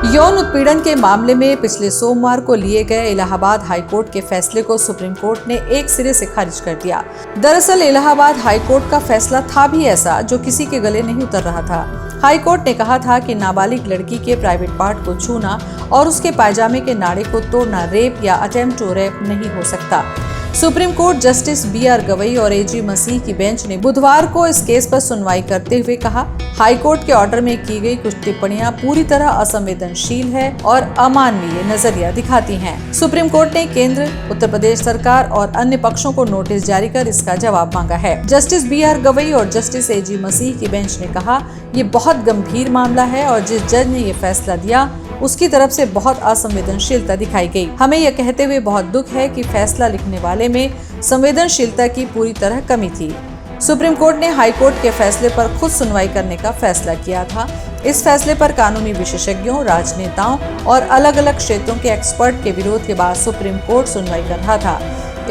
यौन उत्पीड़न के मामले में पिछले सोमवार को लिए गए इलाहाबाद हाईकोर्ट के फैसले को सुप्रीम कोर्ट ने एक सिरे से खारिज कर दिया। दरअसल इलाहाबाद हाईकोर्ट का फैसला था भी ऐसा जो किसी के गले नहीं उतर रहा था। हाईकोर्ट ने कहा था कि नाबालिग लड़की के प्राइवेट पार्ट को छूना और उसके पायजामे के नाड़े को तोड़ना रेप या अटेम्प्ट टू रेप नहीं हो सकता। Supreme court justice BR Gavai और AG मसीह की बेंच ने बुधवार को इस केस पर सुनवाई करते हुए कहा, हाईकोर्ट के ऑर्डर में की गई कुछ टिप्पणियां पूरी तरह असंवेदनशील है और अमानवीय नजरिया दिखाती हैं। सुप्रीम कोर्ट ने केंद्र, उत्तर प्रदेश सरकार और अन्य पक्षों को नोटिस जारी कर इसका जवाब मांगा है। जस्टिस BR गवई और जस्टिस AG मसीह की बेंच ने कहा, ये बहुत गंभीर मामला है और जिस जज ने ये फैसला दिया उसकी तरफ से बहुत असंवेदनशीलता दिखाई गई। हमें यह कहते हुए बहुत दुख है कि फैसला लिखने वाले में संवेदनशीलता की पूरी तरह कमी थी। सुप्रीम कोर्ट ने हाई कोर्ट के फैसले पर खुद सुनवाई करने का फैसला किया था। इस फैसले पर कानूनी विशेषज्ञों, राजनेताओं और अलग अलग क्षेत्रों के एक्सपर्ट के विरोध के बाद सुप्रीम कोर्ट सुनवाई कर रहा था।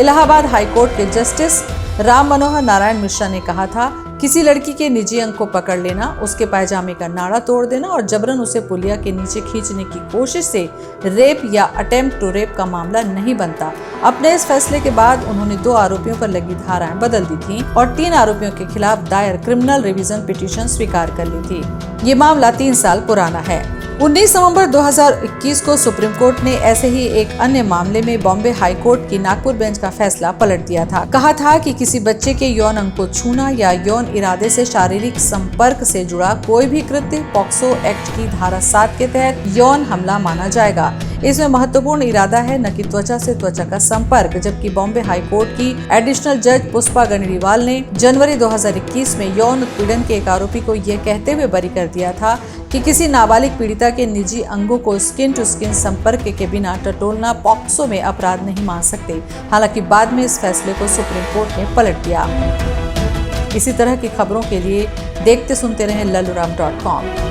इलाहाबाद हाई कोर्ट के जस्टिस राम मनोहर नारायण मिश्रा ने कहा था, किसी लड़की के निजी अंग को पकड़ लेना, उसके पायजामे का नाड़ा तोड़ देना और जबरन उसे पुलिया के नीचे खींचने की कोशिश से रेप या अटेम्प्ट टू रेप का मामला नहीं बनता। अपने इस फैसले के बाद उन्होंने 2 आरोपियों पर लगी धाराएं बदल दी थी और 3 आरोपियों के खिलाफ दायर क्रिमिनल रिवीजन पिटीशन स्वीकार कर ली थी। ये मामला 3 साल पुराना है। 19 नवंबर 2021 को सुप्रीम कोर्ट ने ऐसे ही एक अन्य मामले में बॉम्बे हाई कोर्ट की नागपुर बेंच का फैसला पलट दिया था। कहा था कि किसी बच्चे के यौन अंग को छूना या यौन इरादे से शारीरिक संपर्क से जुड़ा कोई भी कृत्य पॉक्सो एक्ट की धारा 7 के तहत यौन हमला माना जाएगा। इसमें महत्वपूर्ण इरादा है, न कि त्वचा से त्वचा का संपर्क। जबकि बॉम्बे हाई कोर्ट की एडिशनल जज पुष्पा गणेरीवाल ने जनवरी 2021 में यौन उत्पीड़न के एक आरोपी को यह कहते हुए बरी कर दिया था कि किसी नाबालिग पीड़िता के निजी अंगों को स्किन टू स्किन संपर्क के बिना टटोलना पॉक्सो में अपराध नहीं मान सकते। हालांकि बाद में इस फैसले को सुप्रीम कोर्ट ने पलट दिया। इसी तरह की खबरों के लिए देखते सुनते रहें lalluram.com।